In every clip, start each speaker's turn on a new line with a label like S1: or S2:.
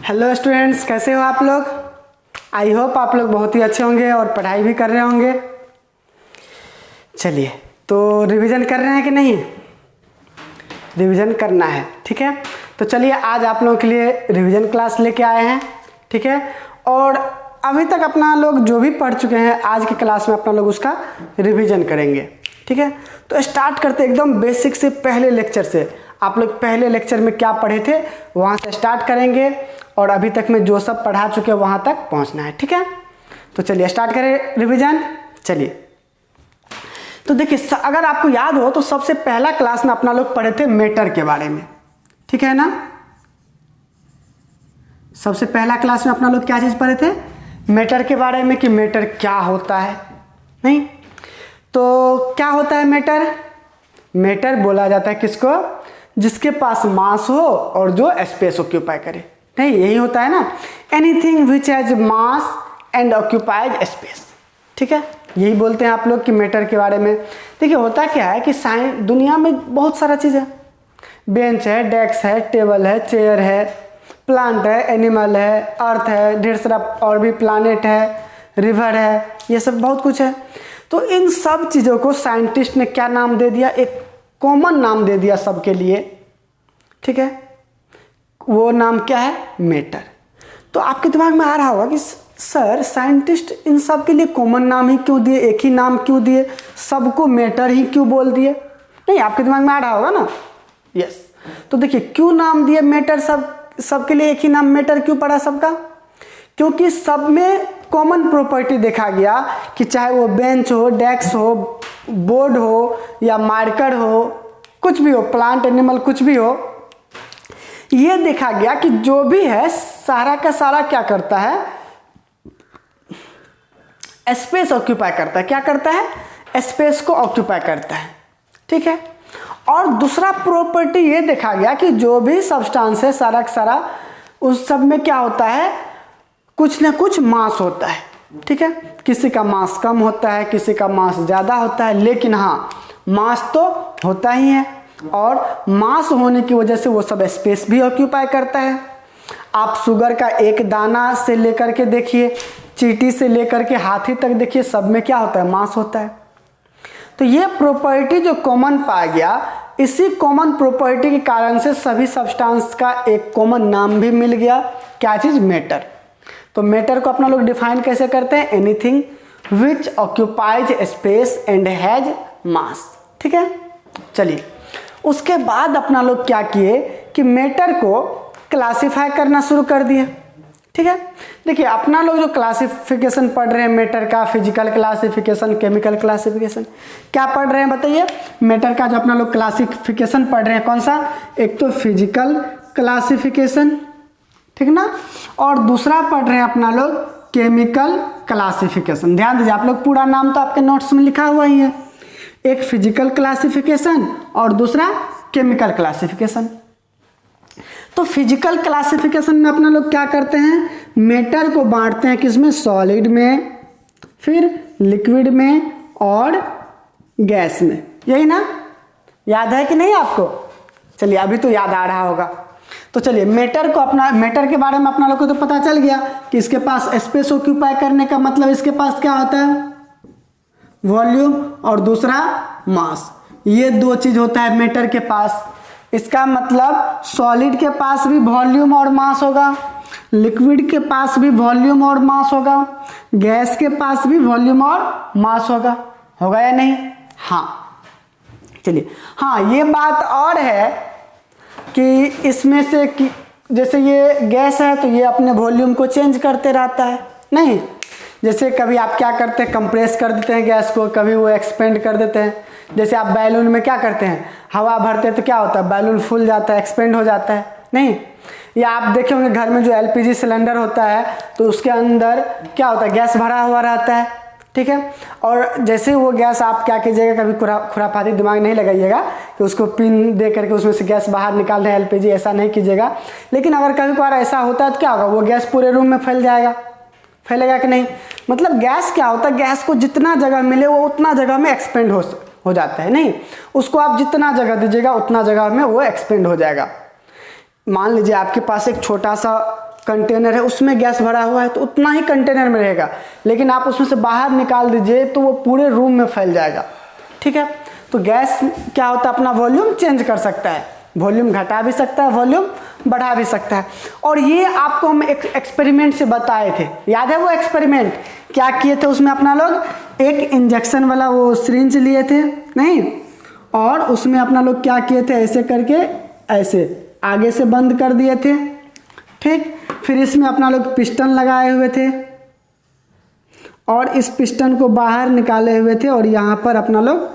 S1: Hello students, कैसे हो आप लोग। आई होप आप लोग बहुत ही अच्छे होंगे और पढ़ाई भी कर रहे होंगे। चलिए, तो रिवीजन कर रहे हैं कि नहीं? रिवीजन करना है, ठीक है। तो चलिए, आज आप लोगों के लिए रिवीजन क्लास लेके आए हैं, ठीक है। और अभी तक अपना लोग जो भी पढ़ चुके हैं, आज की क्लास में अपना लोग उसका रिवीजन करेंगे, ठीक है। तो स्टार्ट करते एकदम बेसिक से, पहले लेक्चर से। आप लोग पहले लेक्चर में क्या पढ़े थे वहाँ से स्टार्ट करेंगे और अभी तक में जो सब पढ़ा चुके हैं वहाँ तक पहुँचना है, ठीक है। तो चलिए स्टार्ट करें रिवीजन। चलिए, तो देखिए, अगर आपको याद हो तो सबसे पहला क्लास में अपना लोग पढ़े थे मैटर के बारे में, ठीक है ना। सबसे पहला क्लास में अपना लोग क्या चीज़ पढ़े थे? मैटर के बारे में, कि मैटर क्या होता है। नहीं तो क्या होता है मैटर? मैटर बोला जाता है किसको? जिसके पास मास हो और जो स्पेस ऑक्यूपाई करे। नहीं, यही होता है ना, anything which has mass and occupies space, ठीक है। यही बोलते हैं आप लोग कि मैटर के बारे में। देखिए, होता क्या है कि साइंस दुनिया में बहुत सारा चीज़ है। बेंच है, डेस्क है, टेबल है, चेयर है, प्लांट है, एनिमल है, अर्थ है, ढेर सारा और भी प्लानेट है, रिवर है, ये सब बहुत कुछ है। तो इन सब चीज़ों को साइंटिस्ट ने क्या नाम दे दिया? एक कॉमन नाम दे दिया सबके लिए, ठीक है। वो नाम क्या है? मैटर। तो आपके दिमाग में आ रहा होगा कि सर, साइंटिस्ट इन सब के लिए कॉमन नाम ही क्यों दिए, एक ही नाम क्यों दिए, सबको मैटर ही क्यों बोल दिए? नहीं, आपके दिमाग में आ रहा होगा ना। यस, तो देखिए, क्यों नाम दिए मैटर, सबके लिए एक ही नाम मैटर क्यों पड़ा सबका? क्योंकि सब में कॉमन प्रॉपर्टी देखा गया कि चाहे वो बेंच हो, डेस्क हो, बोर्ड हो या मार्कर हो, कुछ भी हो, प्लांट, एनिमल, कुछ भी हो, ये देखा गया कि जो भी है सारा का सारा क्या करता है? स्पेस ऑक्यूपाई करता है। क्या करता है? स्पेस को ऑक्यूपाई करता है, ठीक है। और दूसरा प्रॉपर्टी ये देखा गया कि जो भी सब्सटेंस है सारा का सारा, उस सब में क्या होता है? कुछ ना कुछ मास होता है, ठीक है। किसी का मास कम होता है, किसी का मास ज़्यादा होता है, लेकिन हाँ, मास तो होता ही है। और मास होने की वजह से वो सब स्पेस भी ऑक्यूपाई करता है। आप शुगर का एक दाना से लेकर के देखिए, चींटी से लेकर के हाथी तक देखिए, सब में क्या होता है? मास होता है। तो ये प्रॉपर्टी जो कॉमन पाया गया, इसी कॉमन प्रॉपर्टी के कारण से सभी सब्सटेंस का एक कॉमन नाम भी मिल गया। क्या चीज़? मैटर। तो मैटर को अपना लोग डिफाइन कैसे करते हैं? Anything which occupies space and has मास, ठीक है। चलिए, उसके बाद अपना लोग क्या किए कि मैटर को क्लासिफाई करना शुरू कर दिए, ठीक है। देखिए, अपना लोग जो क्लासिफिकेशन पढ़ रहे हैं मैटर का, फिजिकल क्लासिफिकेशन, केमिकल क्लासिफिकेशन, क्या पढ़ रहे हैं बताइए? मैटर का जो अपना लोग क्लासिफिकेशन पढ़ रहे हैं, कौन सा? एक तो फिजिकल क्लासिफिकेशन, ठीक ना, और दूसरा पढ़ रहे हैं अपना लोग केमिकल क्लासिफिकेशन। ध्यान दीजिए, आप लोग पूरा नाम तो आपके नोट्स में लिखा हुआ ही है। एक फिजिकल क्लासिफिकेशन और दूसरा केमिकल क्लासिफिकेशन। तो फिजिकल क्लासिफिकेशन में अपना लोग क्या करते हैं? मैटर को बांटते हैं किसमें? सॉलिड में, फिर लिक्विड में और गैस में। यही ना, याद है कि नहीं आपको? चलिए, अभी तो याद आ रहा होगा। तो चलिए, मैटर के बारे में अपना लोग को तो पता चल गया कि इसके पास स्पेस ऑक्यूपाई करने का मतलब इसके पास क्या होता है? वॉल्यूम और दूसरा मास। ये दो चीज होता है मैटर के पास। इसका मतलब सॉलिड के पास भी वॉल्यूम और मास होगा, लिक्विड के पास भी वॉल्यूम और मास होगा, गैस के पास भी वॉल्यूम और मास होगा। होगा या नहीं? हाँ। चलिए, हाँ, ये बात और है कि इसमें से कि जैसे ये गैस है तो ये अपने वॉल्यूम को चेंज करते रहता है। नहीं, जैसे कभी आप क्या करते हैं? कंप्रेस कर देते हैं गैस को, कभी वो एक्सपेंड कर देते हैं। जैसे आप बैलून में क्या करते हैं? हवा भरते हैं तो क्या होता है? बैलून फूल जाता है, एक्सपेंड हो जाता है। नहीं, या आप देखे होंगे घर में जो एलपीजी सिलेंडर होता है तो उसके अंदर क्या होता है? गैस भरा हुआ रहता है, ठीक है। और जैसे वो गैस आप क्या कीजिएगा, कभी खुराफाती दिमाग नहीं लगाइएगा कि उसको पिन दे करके उसमें से गैस बाहर निकाल रहे हैं एलपीजी, ऐसा नहीं कीजिएगा। लेकिन अगर कभी कभार ऐसा होता है तो क्या होगा? वो गैस पूरे रूम में फैल जाएगा। फैलेगा कि नहीं? मतलब गैस क्या होता है? गैस को जितना जगह मिले वो उतना जगह में एक्सपेंड हो जाता है। नहीं, उसको आप जितना जगह दीजिएगा उतना जगह में वो एक्सपेंड हो जाएगा। मान लीजिए आपके पास एक छोटा सा कंटेनर है उसमें गैस भरा हुआ है तो उतना ही कंटेनर में रहेगा, लेकिन आप उसमें से बाहर निकाल दीजिए तो वो पूरे रूम में फैल जाएगा। ठीक है, तो गैस क्या होता है, अपना वॉल्यूम चेंज कर सकता है, वॉल्यूम घटा भी सकता है, वॉल्यूम बढ़ा भी सकता है। और ये आपको हम एक एक्सपेरिमेंट से बताए थे, याद है वो एक्सपेरिमेंट क्या किए थे? उसमें अपना लोग एक इंजेक्शन वाला वो सिरिंज लिए थे नहीं, और उसमें अपना लोग क्या किए थे, ऐसे करके ऐसे आगे से बंद कर दिए थे। ठीक, फिर इसमें अपना लोग पिस्टन लगाए हुए थे और इस पिस्टन को बाहर निकाले हुए थे और यहाँ पर अपना लोग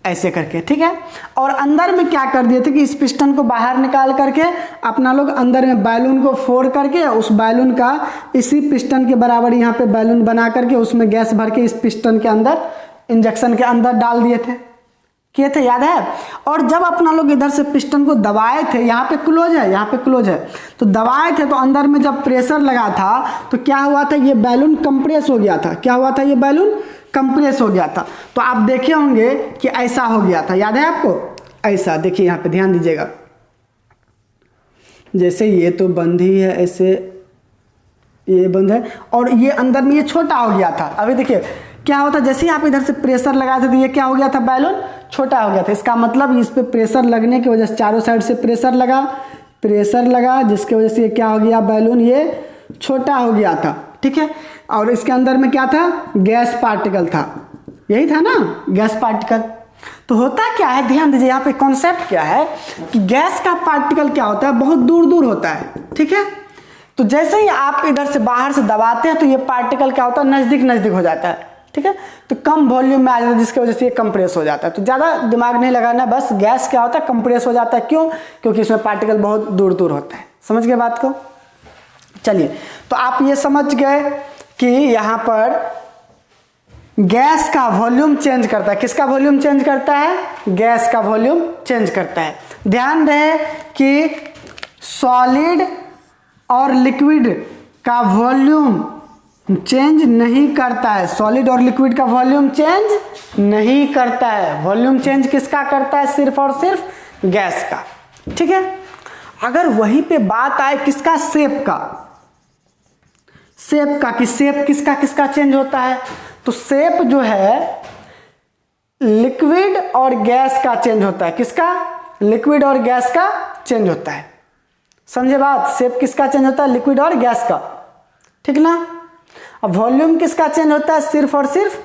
S1: ऐसे करके, ठीक है, और अंदर में क्या कर दिए थे कि इस पिस्टन को बाहर निकाल करके अपना लोग अंदर में बैलून को फोड़ करके उस बैलून का इसी पिस्टन के बराबर यहाँ पे बैलून बना करके उसमें गैस भर के इस पिस्टन के अंदर, इंजेक्शन के अंदर डाल दिए थे, किए थे, याद है? और जब अपना लोग इधर से पिस्टन को दबाए थे, यहाँ पे क्लोज है, यहाँ पे क्लोज है, तो दबाए थे तो अंदर में जब प्रेशर लगा था तो क्या हुआ था, ये बैलून कंप्रेस हो गया था। क्या हुआ था? ये बैलून कंप्रेस हो गया था। तो आप देखे होंगे कि ऐसा हो गया था, याद है आपको? ऐसा देखिए, यहाँ पे ध्यान दीजिएगा, जैसे ये तो बंद ही है, ऐसे ये बंद है और ये अंदर में ये छोटा हो गया था। अभी देखिए क्या होता, जैसे ही आप इधर से प्रेशर लगाए थे तो ये क्या हो गया था, बैलून छोटा हो गया था। इसका मतलब इस पे प्रेशर लगने की वजह से चारों साइड से प्रेशर लगा जिसकी वजह से ये क्या हो गया, बैलून ये छोटा हो गया था। ठीक है, और इसके अंदर में क्या था, गैस पार्टिकल था, यही था ना, गैस पार्टिकल। तो होता क्या है, ध्यान दीजिए, यहाँ पे कॉन्सेप्ट क्या है कि गैस का पार्टिकल क्या होता है, बहुत दूर दूर होता है। ठीक है, तो जैसे ही आप इधर से बाहर से दबाते हैं तो ये पार्टिकल क्या होता है, नज़दीक नज़दीक हो जाता है। ठीक है, तो कम वॉल्यूम में आ जाता है जिसकी वजह से ये कंप्रेस हो जाता है। तो ज़्यादा दिमाग नहीं लगाना, बस गैस क्या होता है, कंप्रेस हो जाता है। क्यों? क्योंकि इसमें पार्टिकल बहुत दूर दूर होता है। समझ गए बात को? चलिए, तो आप ये समझ गए कि यहाँ पर गैस का वॉल्यूम चेंज करता है। किसका वॉल्यूम चेंज करता है? गैस का वॉल्यूम चेंज करता है। ध्यान रहे कि सॉलिड और लिक्विड का वॉल्यूम चेंज नहीं करता है। सॉलिड और लिक्विड का वॉल्यूम चेंज नहीं करता है। वॉल्यूम चेंज किसका करता है? सिर्फ और सिर्फ गैस का। ठीक है, अगर वहीं पे बात आए किसका, शेप का, शेप का, कि शेप किसका किसका चेंज होता है, तो शेप जो है लिक्विड और गैस का चेंज होता है। किसका? लिक्विड और गैस का चेंज होता है। समझे बात? शेप किसका चेंज होता है? लिक्विड और गैस का। ठीक ना? अब वॉल्यूम किसका चेंज होता है? सिर्फ और सिर्फ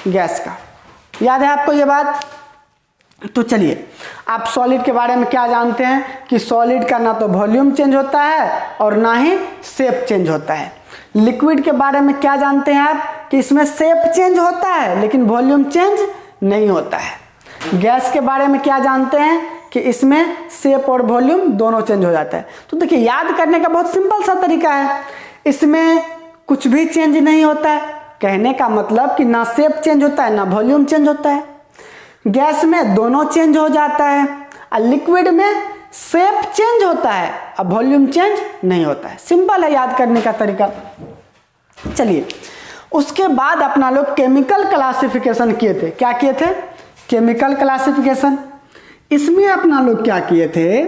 S1: गैस का। याद है आपको ये बात? तो चलिए, आप सॉलिड के बारे में क्या जानते हैं कि सॉलिड का ना तो वॉल्यूम चेंज होता है और ना ही शेप चेंज होता है। लिक्विड के बारे में क्या जानते हैं आप कि इसमें शेप चेंज होता है लेकिन वॉल्यूम चेंज नहीं होता है। गैस के बारे में क्या जानते हैं कि इसमें शेप और वॉल्यूम दोनों चेंज हो जाता है। तो देखिए, याद करने का बहुत सिंपल सा तरीका है, इसमें कुछ भी चेंज नहीं होता है। कहने का मतलब कि ना शेप चेंज होता है ना वॉल्यूम चेंज होता है। गैस में दोनों चेंज हो जाता है और लिक्विड में शेप चेंज होता है और वॉल्यूम चेंज नहीं होता है। सिंपल है याद करने का तरीका। चलिए, उसके बाद अपना लोग केमिकल क्लासिफिकेशन किए थे। क्या किए थे? Chemical classification. इसमें अपना लोग क्या किए थे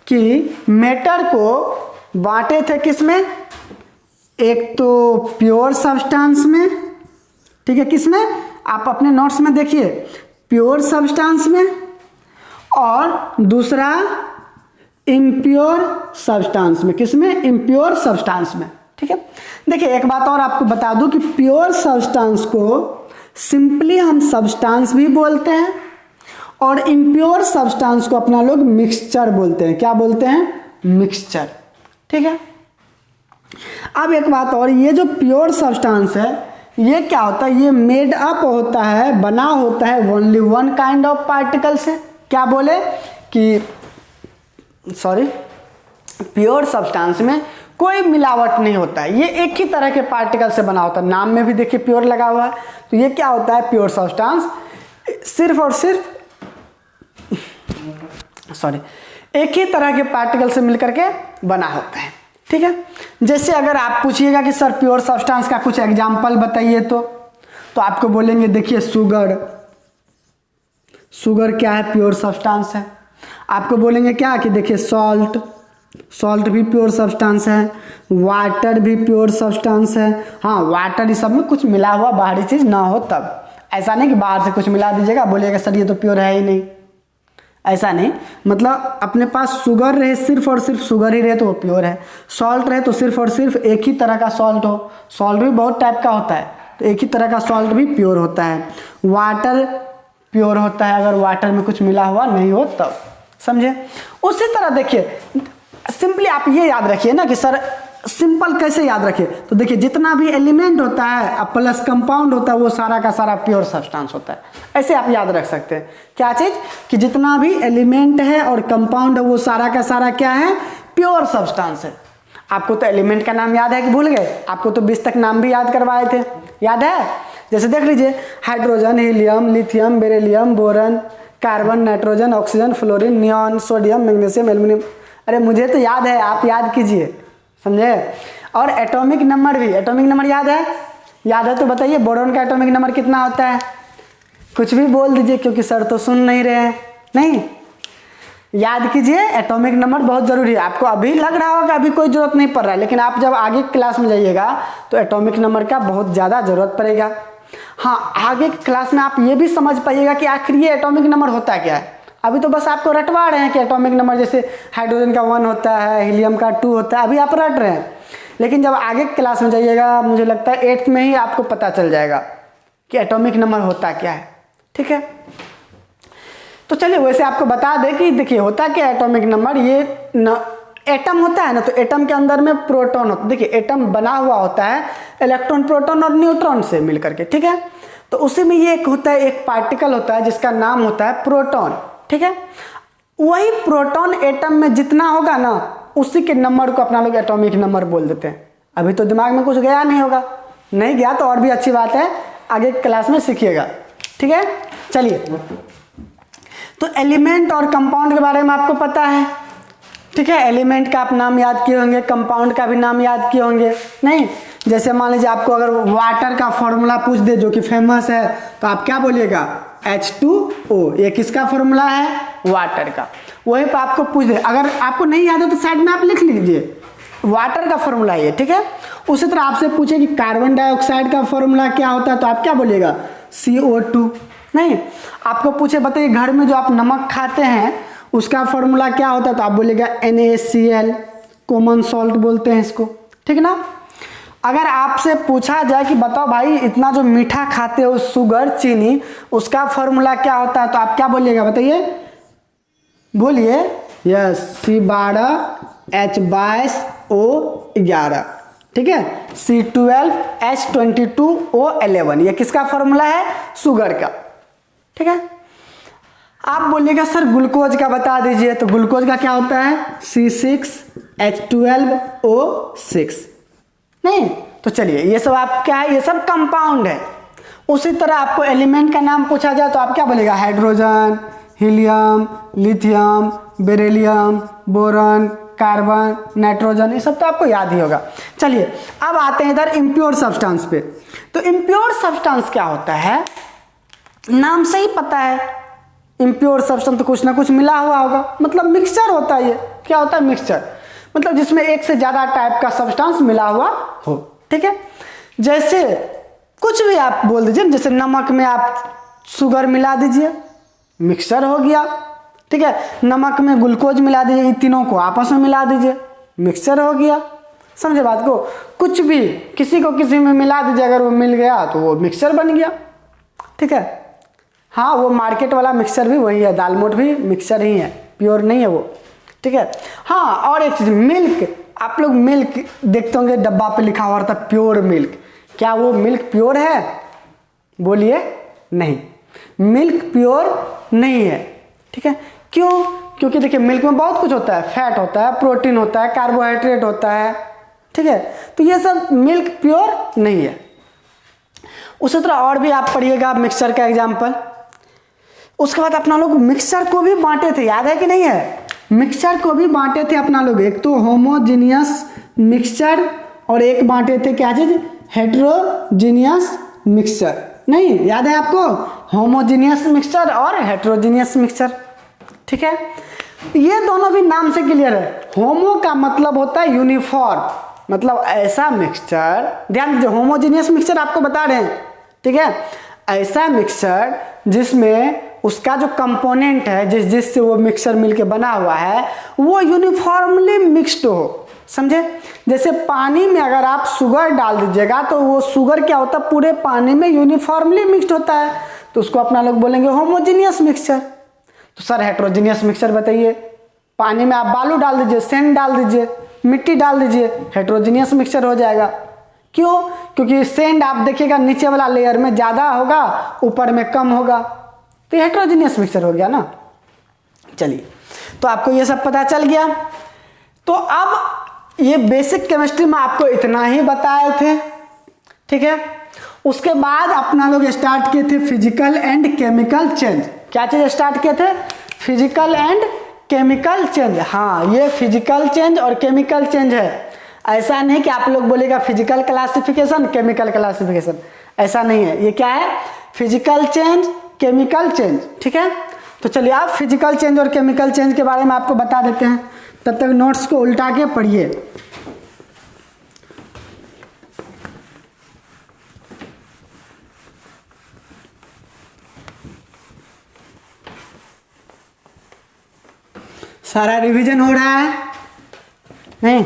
S1: कि मैटर को बांटे थे किसमें? एक तो प्योर सब्सटेंस में, ठीक है, किसमें? आप अपने नोट्स में देखिए, प्योर सब्सटेंस में, और दूसरा इम्प्योर सब्सटेंस में। किसमें? इम्प्योर सब्सटेंस में। ठीक है, देखिए एक बात और आपको बता दूं कि प्योर सब्सटेंस को सिंपली हम सब्सटेंस भी बोलते हैं और इम्प्योर सब्सटेंस को अपना लोग मिक्सचर बोलते हैं। क्या बोलते हैं? मिक्सचर। ठीक है, अब एक बात और, ये जो प्योर सब्सटेंस है ये क्या होता है? ये मेड अप होता है, बना होता है only one kind of particle से। क्या बोले कि सॉरी, प्योर सब्सटेंस में कोई मिलावट नहीं होता है, ये एक ही तरह के पार्टिकल से बना होता है। नाम में भी देखिए प्योर लगा हुआ है, तो ये क्या होता है? प्योर सब्सटेंस सिर्फ और सिर्फ एक ही तरह के पार्टिकल से मिलकर के बना होता है। ठीक है, जैसे अगर आप पूछिएगा कि सर प्योर सब्सटेंस का कुछ एग्जाम्पल बताइए तो आपको बोलेंगे देखिए शुगर क्या है? प्योर सब्सटेंस है। आपको बोलेंगे क्या कि देखिए सॉल्ट, सॉल्ट भी प्योर सब्सटेंस है, वाटर भी प्योर सब्सटेंस है। हाँ, वाटर इस सब में कुछ मिला हुआ बाहरी चीज़ ना हो तब। ऐसा नहीं कि बाहर से कुछ मिला दीजिएगा बोलिएगा सर ये तो प्योर है ही नहीं, ऐसा नहीं। मतलब अपने पास शुगर रहे, सिर्फ और सिर्फ शुगर ही रहे तो वो प्योर है। सॉल्ट रहे तो सिर्फ और सिर्फ एक ही तरह का सॉल्ट हो, सॉल्ट भी बहुत टाइप का होता है तो एक ही तरह का सॉल्ट भी प्योर होता है। वाटर प्योर होता है अगर वाटर में कुछ मिला हुआ नहीं हो तब, समझे। उसी तरह देखिए, सिंपली आप ये याद रखिए ना कि सर सिंपल कैसे याद रखिए, तो देखिए जितना भी एलिमेंट होता है प्लस कंपाउंड होता है वो सारा का सारा प्योर सब्सटेंस होता है। ऐसे आप याद रख सकते हैं क्या चीज़, कि जितना भी एलिमेंट है और कंपाउंड है वो सारा का सारा क्या है, प्योर सब्सटेंस है। आपको तो एलिमेंट का नाम याद है कि भूल गए? आपको तो 20 तक नाम भी याद करवाए थे, याद है? जैसे देख लीजिए, hydrogen, helium, lithium, beryllium, boron, carbon, nitrogen, oxygen, fluorine, neon, sodium, magnesium, aluminium. अरे मुझे तो याद है, आप याद कीजिए, समझे। और एटॉमिक नंबर भी, एटॉमिक नंबर याद है? याद है तो बताइए बोरॉन का एटॉमिक नंबर कितना होता है? कुछ भी बोल दीजिए क्योंकि सर तो सुन नहीं रहे हैं। नहीं, याद कीजिए, एटॉमिक नंबर बहुत ज़रूरी है। आपको अभी लग रहा होगा अभी कोई ज़रूरत नहीं पड़ रहा है, लेकिन आप जब आगे क्लास में जाइएगा तो एटॉमिक नंबर का बहुत ज़्यादा ज़रूरत पड़ेगा। हाँ, आगे क्लास में आप ये भी समझ पाइएगा कि आखिर ये एटॉमिक नंबर होता क्या है। अभी तो बस आपको रटवा रहे हैं कि एटॉमिक नंबर जैसे हाइड्रोजन का 1 होता है, हीलियम का 2 होता है, अभी आप रट रहे हैं। लेकिन जब आगे क्लास में जाइएगा मुझे लगता है 8th में ही आपको पता चल जाएगा कि एटॉमिक नंबर होता क्या है, ठीक है। तो चलिए वैसे आपको बता दें कि देखिए होता क्या एटॉमिक नंबर, ये एटम होता है ना, तो एटम के अंदर में प्रोटॉन होता है। देखिए एटम बना हुआ होता है इलेक्ट्रॉन, प्रोटॉन और न्यूट्रॉन से मिलकर के, ठीक है। तो उसी में ये एक होता है, एक पार्टिकल होता है जिसका नाम होता है प्रोटॉन, ठीक है। वही प्रोटॉन एटम में जितना होगा ना उसी के नंबर को अपना लोग एटॉमिक नंबर बोल देते हैं। अभी तो दिमाग में कुछ गया नहीं होगा, नहीं गया तो और भी अच्छी बात है, आगे क्लास में सीखिएगा, ठीक है। चलिए, तो एलिमेंट और कंपाउंड के बारे में आपको पता है, ठीक है। एलिमेंट का आप नाम याद किए होंगे, कंपाउंड का भी नाम याद किए होंगे, नहीं। जैसे मान लीजिए आपको अगर वाटर का फॉर्मूला पूछ दे जो कि फेमस है, तो आप क्या बोलिएगा, H2O। ये किसका फॉर्मूला है, वाटर का। वहीं पर आपको पूछ दे, अगर आपको नहीं याद है तो साइड में आप लिख लीजिए वाटर का फॉर्मूला ये, ठीक है। उसी तरह आपसे पूछे कि कार्बन डाइऑक्साइड का फॉर्मूला क्या होता है, तो आप क्या बोलिएगा, CO2। नहीं, आपको पूछे बताइए घर में जो आप नमक खाते हैं उसका फॉर्मूला क्या होता है, तो आप बोलिएगा NaCl, कॉमन सॉल्ट बोलते हैं इसको, ठीक ना। अगर आपसे पूछा जाए कि बताओ भाई इतना जो मीठा खाते हो शुगर, चीनी, उसका फॉर्मूला क्या होता है, तो आप क्या बोलिएगा बताइए, बोलिए, यस, C12H22O11, ठीक है, C12H22O11, ये किसका फॉर्मूला है, शुगर का, ठीक है। आप बोलिएगा सर ग्लूकोज का बता दीजिए, तो ग्लूकोज का क्या होता है, C6H12O6। नहीं, तो चलिए ये सब आप क्या है, ये सब कंपाउंड है। उसी तरह आपको एलिमेंट का नाम पूछा जाए तो आप क्या बोलेगा, hydrogen, helium, lithium, beryllium, boron, carbon, nitrogen, ये सब तो आपको याद ही होगा। चलिए अब आते हैं इधर इम्प्योर सब्सटेंस पे। तो इम्प्योर सब्सटेंस क्या होता है, नाम से ही पता है, इम्प्योर सब्सटेंस तो कुछ ना कुछ मिला हुआ होगा, मतलब मिक्सचर होता है। ये क्या होता है, मिक्सचर, मतलब जिसमें एक से ज़्यादा टाइप का सब्सटेंस मिला हुआ हो, ठीक है। जैसे कुछ भी आप बोल दीजिए, जैसे नमक में आप शुगर मिला दीजिए, मिक्सचर हो गया, ठीक है। नमक में ग्लूकोज मिला दीजिए, इन तीनों को आपस में मिला दीजिए, मिक्सचर हो गया, समझे बात को। कुछ भी किसी को किसी में मिला दीजिए, अगर वो मिल गया तो वो मिक्सचर बन गया, ठीक है। हाँ, वो मार्केट वाला मिक्सचर भी वही है, दाल मोठ भी मिक्सचर ही है, प्योर नहीं है वो, ठीक है। हाँ, और एक चीज़, मिल्क, आप लोग मिल्क देखते होंगे डब्बा पे लिखा हुआ था प्योर मिल्क, क्या वो मिल्क प्योर है, बोलिए, नहीं, मिल्क प्योर नहीं है, ठीक है। क्यों, क्योंकि देखिए मिल्क में बहुत कुछ होता है, फैट होता है, प्रोटीन होता है, कार्बोहाइड्रेट होता है, ठीक है। तो ये सब मिल्क प्योर नहीं है। उसी तरह और भी आप पढ़िएगा मिक्सचर का एग्जाम्पल। उसके बाद अपना लोग मिक्सचर को भी बांटे थे, याद है कि नहीं है, मिक्सचर को भी बांटे थे अपना लोग, एक तो होमोजीनियस मिक्सचर और एक बांटे थे क्या चीज, हेट्रोजीनियस मिक्सचर। नहीं, याद है आपको, होमोजीनियस मिक्सचर और हेट्रोजीनियस मिक्सचर, ठीक है। ये दोनों भी नाम से क्लियर है। होमो का मतलब होता है यूनिफॉर्म, मतलब ऐसा मिक्सचर, ध्यान दीजिए होमोजेनियस मिक्सचर आपको बता रहे हैं, ठीक है, ऐसा मिक्सचर जिसमें उसका जो कंपोनेंट है जिससे वो मिक्सचर मिलके बना हुआ है वो यूनिफॉर्मली मिक्स्ड हो, समझे। जैसे पानी में अगर आप शुगर डाल दीजिएगा तो वो शुगर क्या होता है, पूरे पानी में यूनिफॉर्मली मिक्स्ड होता है, तो उसको अपना लोग बोलेंगे होमोजेनियस मिक्सचर। तो सर हेट्रोजेनियस मिक्सचर बताइए, पानी में आप बालू डाल दीजिए, सेंड डाल दीजिए, मिट्टी डाल दीजिए, हेट्रोजेनियस मिक्सचर हो जाएगा। क्यों? क्योंकि सेंड आप देखिएगा नीचे वाला लेयर में ज़्यादा होगा, ऊपर में कम होगा, तो हेट्रोजेनियस मिक्सचर हो गया ना। चलिए, तो आपको ये सब पता चल गया। तो अब ये बेसिक केमिस्ट्री में आपको इतना ही बताए थे, ठीक है। उसके बाद अपना लोग स्टार्ट किए थे फिजिकल एंड केमिकल चेंज। क्या चीज स्टार्ट किए थे? Physical and chemical change. हाँ, ये फिजिकल चेंज और केमिकल चेंज है। ऐसा नहीं कि आप लोग बोलेगा फिजिकल क्लासिफिकेशन केमिकल क्लासिफिकेशन, ऐसा नहीं है। ये क्या है? फिजिकल चेंज केमिकल चेंज, ठीक है। तो चलिए आप फिजिकल चेंज और केमिकल चेंज के बारे में आपको बता देते हैं, तब तक नोट्स को उल्टा के पढ़िए। सारा रिवीजन हो रहा है? नहीं?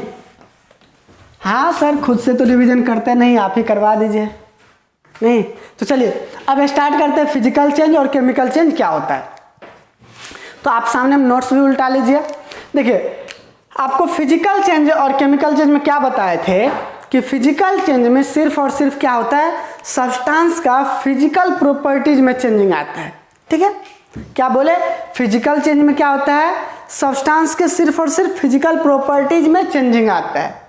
S1: हाँ सर, खुद से तो रिवीजन करते नहीं, आप ही करवा दीजिए। नहीं तो चलिए अब स्टार्ट करते हैं फिजिकल चेंज और केमिकल चेंज क्या होता है। तो आप सामने नोट्स भी उल्टा लीजिए। देखिए, आपको फिजिकल चेंज और केमिकल चेंज में क्या बताए थे कि फिजिकल चेंज में सिर्फ और सिर्फ क्या होता है, सब्सटेंस का फिजिकल प्रॉपर्टीज में चेंजिंग आता है, ठीक है। क्या बोले? फिजिकल चेंज में क्या होता है, सब्सटेंस के सिर्फ और सिर्फ फिजिकल प्रॉपर्टीज में चेंजिंग आता है।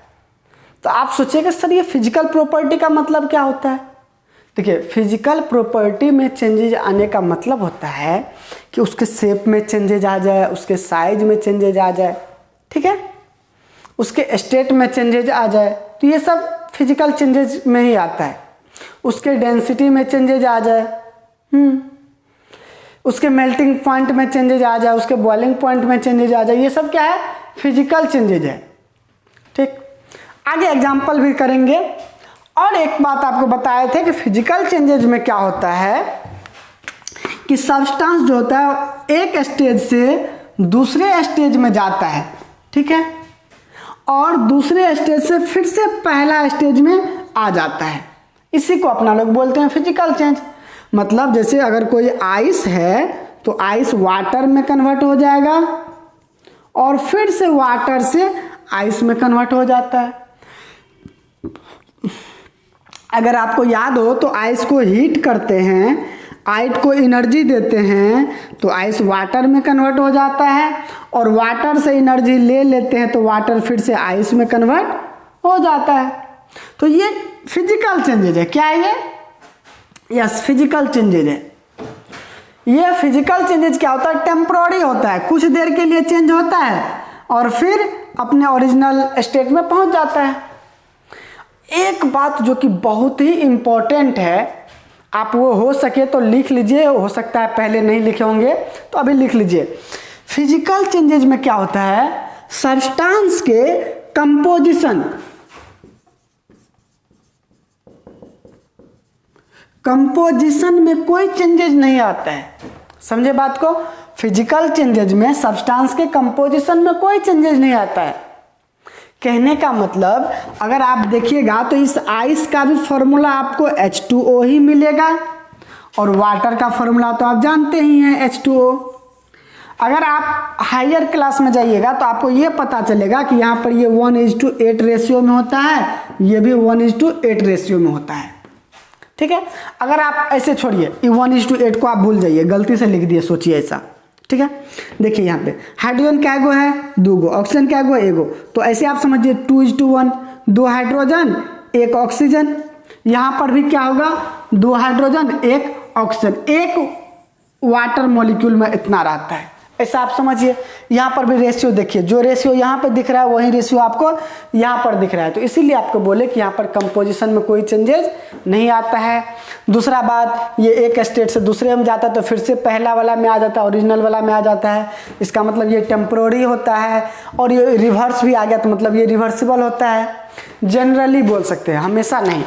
S1: तो आप सोचिएगा सर ये फिजिकल प्रॉपर्टी का मतलब क्या होता है। देखिए, फिजिकल प्रॉपर्टी में चेंजेज आने का मतलब होता है कि उसके शेप में चेंजेज आ जाए, उसके साइज में चेंजेज आ जाए, ठीक है, उसके स्टेट में चेंजेज आ जाए, तो ये सब फिजिकल चेंजेज में ही आता है। उसके डेंसिटी में चेंजेज आ जाए, उसके मेल्टिंग पॉइंट में चेंजेज आ जाए, उसके बॉइलिंग पॉइंट में चेंजेज आ जाए, ये सब क्या है, फिजिकल चेंजेज है, ठीक। आगे एग्जाम्पल भी करेंगे। और एक बात आपको बताए थे कि फिजिकल चेंजेज में क्या होता है कि सब्सटेंस जो होता है एक स्टेज से दूसरे स्टेज में जाता है, ठीक है, और दूसरे स्टेज से फिर से पहला स्टेज में आ जाता है। इसी को अपना लोग बोलते हैं फिजिकल चेंज। मतलब जैसे अगर कोई आइस है तो आइस वाटर में कन्वर्ट हो जाएगा और फिर से वाटर से आइस में कन्वर्ट हो जाता है। अगर आपको याद हो तो आइस को हीट करते हैं, आइस को एनर्जी देते हैं तो आइस वाटर में कन्वर्ट हो जाता है, और वाटर से एनर्जी ले लेते हैं तो वाटर फिर से आइस में कन्वर्ट हो जाता है। तो ये फिजिकल चेंजेज है। क्या है ये? यस, फिजिकल चेंजेज है। ये फिजिकल चेंजेज क्या होता है, टेम्पोररी होता है, कुछ देर के लिए चेंज होता है और फिर अपने ओरिजिनल स्टेट में पहुंच जाता है। एक बात जो कि बहुत ही इंपॉर्टेंट है, आप वो हो सके तो लिख लीजिए, हो सकता है पहले नहीं लिखे होंगे तो अभी लिख लीजिए। फिजिकल चेंजेज में क्या होता है, सब्सटेंस के कंपोजिशन में कोई चेंजेज नहीं आता है। समझे बात को? फिजिकल चेंजेज में सब्सटेंस के कंपोजिशन में कोई चेंजेज नहीं आता है। कहने का मतलब अगर आप देखिएगा तो इस आइस का भी फॉर्मूला आपको H2O ही मिलेगा, और वाटर का फॉर्मूला तो आप जानते ही हैं H2O। अगर आप हायर क्लास में जाइएगा तो आपको ये पता चलेगा कि यहाँ पर ये 1:8 रेशियो में होता है, ये भी 1:8 रेशियो में होता है, ठीक है। अगर आप ऐसे छोड़िए, 1:8 को आप भूल जाइए, गलती से लिख दिए, सोचिए ऐसा, ठीक है। देखिए यहाँ पे हाइड्रोजन क्या गो है, 2 गो, ऑक्सीजन क्या गो, 1 गो, तो ऐसे आप समझिए 2:1, 2 हाइड्रोजन 1 ऑक्सीजन। यहाँ पर भी क्या होगा, 2 हाइड्रोजन 1 ऑक्सीजन, 1 वाटर मॉलिक्यूल में इतना रहता है, ऐसा आप समझिए। यहाँ पर भी रेशियो देखिए, जो रेशियो यहाँ पे दिख रहा है वही रेशियो आपको यहाँ पर दिख रहा है, तो इसीलिए आपको बोले कि यहाँ पर कंपोजिशन में कोई चेंजेस नहीं आता है। दूसरा बात, ये एक स्टेट से दूसरे में जाता है तो फिर से पहला वाला में आ जाता है, ओरिजिनल वाला में आ जाता है। इसका मतलब ये टेम्पोररी होता है, और ये रिवर्स भी आ गया तो मतलब ये रिवर्सिबल होता है। जनरली बोल सकते हैं, हमेशा नहीं।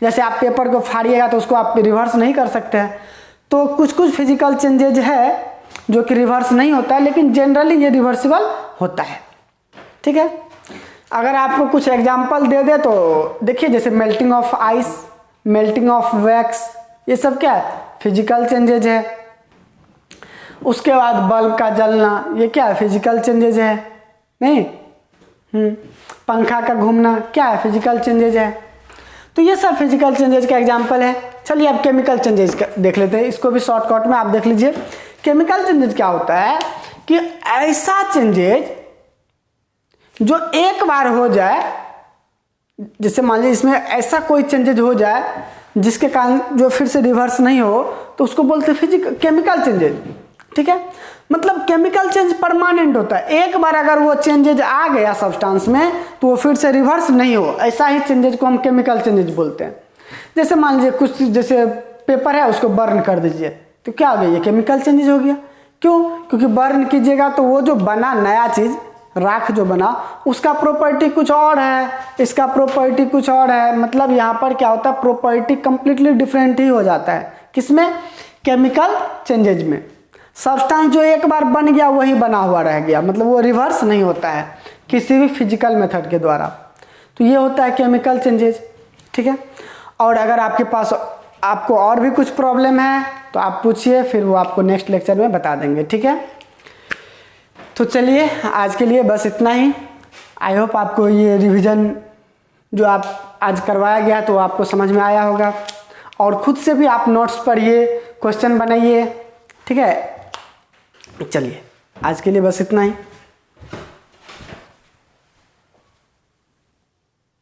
S1: जैसे आप पेपर को फाड़िएगा तो उसको आप रिवर्स नहीं कर सकते हैं। तो कुछ कुछ फिजिकल चेंजेज है जो कि रिवर्स नहीं होता है, लेकिन जनरली ये रिवर्सिबल होता है। ठीक है, अगर आपको कुछ एग्जांपल दे दे तो देखिए, जैसे melting of ice, melting of wax, ये सब क्या है, फिजिकल चेंजेज है। उसके बाद बल्ब का जलना, ये क्या है, फिजिकल चेंजेज है। नहीं, पंखा का घूमना क्या है, फिजिकल चेंजेज है। तो ये सब फिजिकल चेंजेज का एग्जांपल है। चलिए अब केमिकल चेंजेज देख लेते हैं, इसको भी शॉर्टकट में आप देख लीजिए। केमिकल चेंजेज क्या होता है कि ऐसा चेंजेज जो एक बार हो जाए, जैसे मान लीजिए इसमें ऐसा कोई चेंजेज हो जाए जिसके कारण जो फिर से रिवर्स नहीं हो, तो उसको बोलते हैं केमिकल चेंजेज। ठीक है, मतलब केमिकल चेंज परमानेंट होता है, एक बार अगर वो चेंजेज आ गया सब्सटेंस में तो वो फिर से रिवर्स नहीं हो, ऐसा ही चेंजेज को हम केमिकल चेंजेज बोलते हैं। जैसे मान लीजिए कुछ, जैसे पेपर है उसको बर्न कर दीजिए तो क्या हो गया, ये केमिकल चेंजेज हो गया। क्यों? क्योंकि बर्न कीजिएगा तो वो जो बना नया चीज, राख जो बना, उसका प्रॉपर्टी कुछ और है, इसका प्रॉपर्टी कुछ और है। मतलब यहाँ पर क्या होता है, प्रॉपर्टी कंप्लीटली डिफरेंट ही हो जाता है। किसमें? केमिकल चेंजेज में। सब्सटेंस जो एक बार बन गया वही बना हुआ रह गया, मतलब वो रिवर्स नहीं होता है किसी भी फिजिकल मेथड के द्वारा। तो ये होता है केमिकल चेंजेज। ठीक है, और अगर आपके पास आपको और भी कुछ प्रॉब्लम है तो आप पूछिए, फिर वो आपको नेक्स्ट लेक्चर में बता देंगे। ठीक है, तो चलिए आज के लिए बस इतना ही। आई होप आपको ये रिवीजन जो आप आज करवाया गया तो आपको समझ में आया होगा, और खुद से भी आप नोट्स पढ़िए, क्वेश्चन बनाइए। ठीक है, चलिए आज के लिए बस इतना ही।